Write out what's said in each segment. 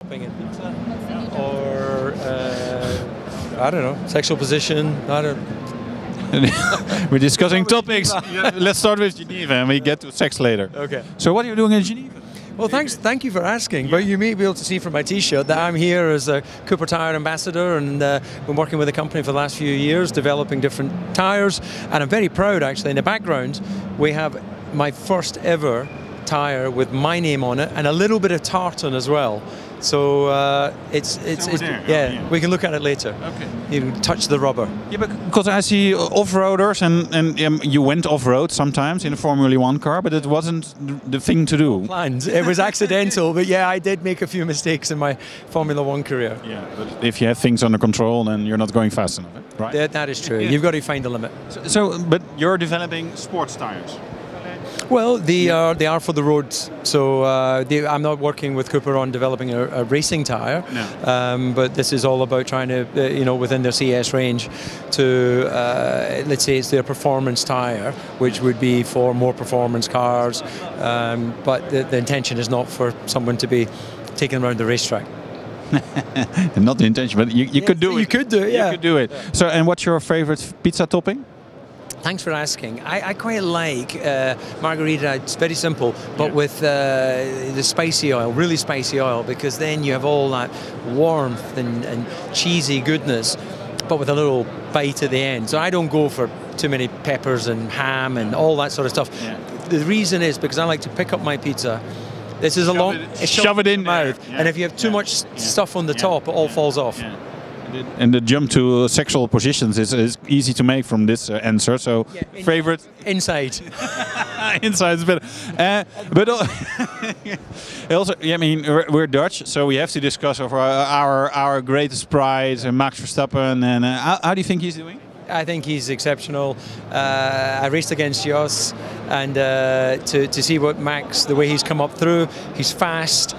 developing in pizza, or I don't know, sexual position. I don't. We're discussing topics. Let's start with Geneva, and we get to sex later. Okay. So what are you doing in Geneva? Well, thank you for asking. But you may be able to see from my T-shirt that I'm here as a Cooper Tire ambassador, and been working with the company for the last few years, developing different tires. And I'm very proud, actually. In the background, we have my first ever tire with my name on it, and a little bit of tartan as well. So it's yeah. We can look at it later. Okay. You can touch the rubber. Yeah, but because I see off-roaders, and you went off-road sometimes in a Formula 1 car, but it wasn't the thing to do. Planned. It was accidental, but yeah, I did make a few mistakes in my Formula 1 career. Yeah, but if you have things under control, then you're not going fast enough, right? That is true. You've got to find the limit. But you're developing sports tires. Well, they are for the roads. So I'm not working with Cooper on developing a racing tire, no. But this is all about trying to, within their CS range, to let's say it's their performance tire, which would be for more performance cars. But the intention is not for someone to be taken around the racetrack. Not the intention, but you could do it. You could do it, yeah. You could do it. So, and what's your favorite pizza topping? Thanks for asking. I quite like margarita. It's very simple, but with the spicy oil, really spicy oil, because then you have all that warmth and cheesy goodness, but with a little bite at the end. So I don't go for too many peppers and ham and all that sort of stuff. Yeah. The reason is because I like to pick up my pizza. This is shove it in the mouth, yeah. And if you have too much stuff on the top, it all falls off. Yeah. And the jump to sexual positions is easy to make from this answer. So, favorite inside, inside is better. But also, yeah, I mean, we're Dutch, so we have to discuss over our greatest prize, Max Verstappen. And how do you think he's doing? I think he's exceptional. I raced against Jos, and to see what Max, the way he's come up through, he's fast,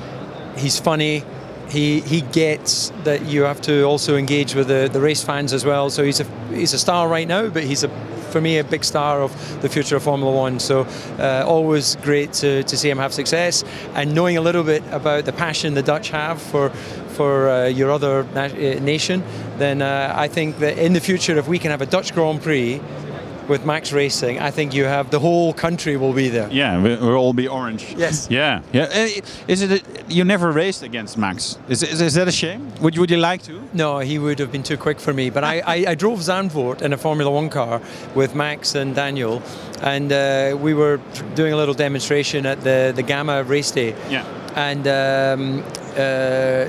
he's funny. He gets that you have to also engage with the race fans as well. So he's a star right now, but he's for me a big star of the future of Formula 1. So always great to see him have success, and knowing a little bit about the passion the Dutch have for your other nation. Then I think that in the future, if we can have a Dutch Grand Prix with Max racing, I think you have the whole country will be there. Yeah, we'll all be orange. Yes. Yeah. Is it you never raced against Max? Is that a shame? Would you like to? No, he would have been too quick for me. But I drove Zandvoort in a Formula 1 car with Max and Daniel, and we were doing a little demonstration at the Gamma race day. Yeah. And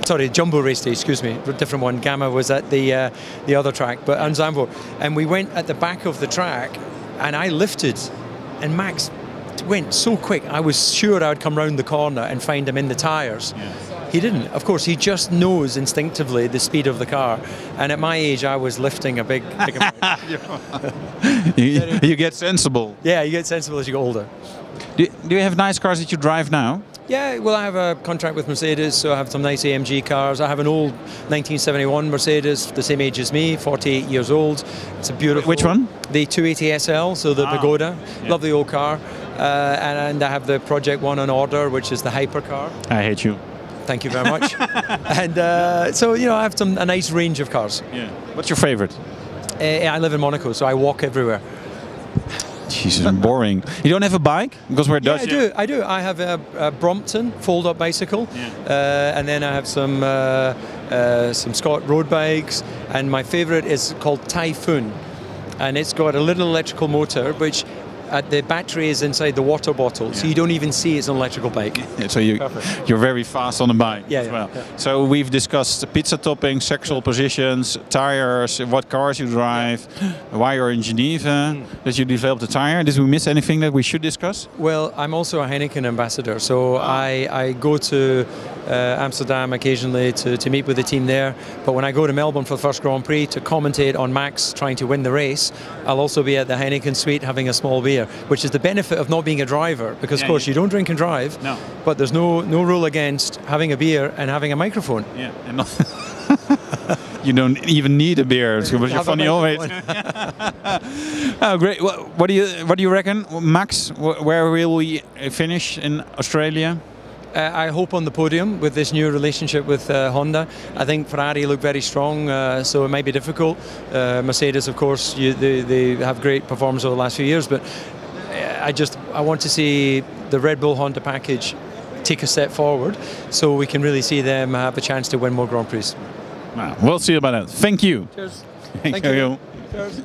sorry, Jumbo race day, excuse me, different one. Gamma was at the other track, but on Zandvoort. And we went at the back of the track, and I lifted, and Max went so quick. I was sure I would come round the corner and find him in the tyres. Yeah. He didn't. Of course, he just knows instinctively the speed of the car. And at my age, I was lifting a big amount. You get sensible. Yeah, you get sensible as you get older. Do you have nice cars that you drive now? Yeah, well, I have a contract with Mercedes, so I have some nice AMG cars. I have an old 1971 Mercedes, the same age as me, 48 years old. It's a beautiful... Which one? The 280 SL, so the Pagoda. Yeah. Lovely old car. And I have the Project One on order, which is the hypercar. I hate you. Thank you very much. And so, I have a nice range of cars. Yeah. What's your favorite? I live in Monaco, so I walk everywhere. Jesus, boring. You don't have a bike? Because we're Dutch. Yeah, I do. I have a Brompton fold-up bicycle, and then I have some Scott road bikes, and my favourite is called Typhoon, and it's got a little electrical motor, which the battery is inside the water bottle, so you don't even see it's an electrical bike. Yeah, so you're very fast on the bike as well. Yeah. So we've discussed pizza toppings, sexual positions, tires, what cars you drive, why you're in Geneva, that you developed a tire. Did we miss anything that we should discuss? Well, I'm also a Heineken ambassador, so I go to Amsterdam occasionally to meet with the team there, but when I go to Melbourne for the first Grand Prix to commentate on Max trying to win the race, I'll also be at the Heineken suite having a small beer, which is the benefit of not being a driver, because of course you don't drink and drive, but there's no rule against having a beer and having a microphone. Yeah, and not you don't even need a beer because you're funny always. Oh, great! What do you reckon, Max? Where will we finish in Australia? I hope on the podium with this new relationship with Honda. I think Ferrari look very strong, so it might be difficult. Mercedes, of course, they have great performance over the last few years, but I want to see the Red Bull Honda package take a step forward, so we can really see them have a chance to win more Grand Prix. We'll see about that. Thank you. Cheers. Thank you. Cheers.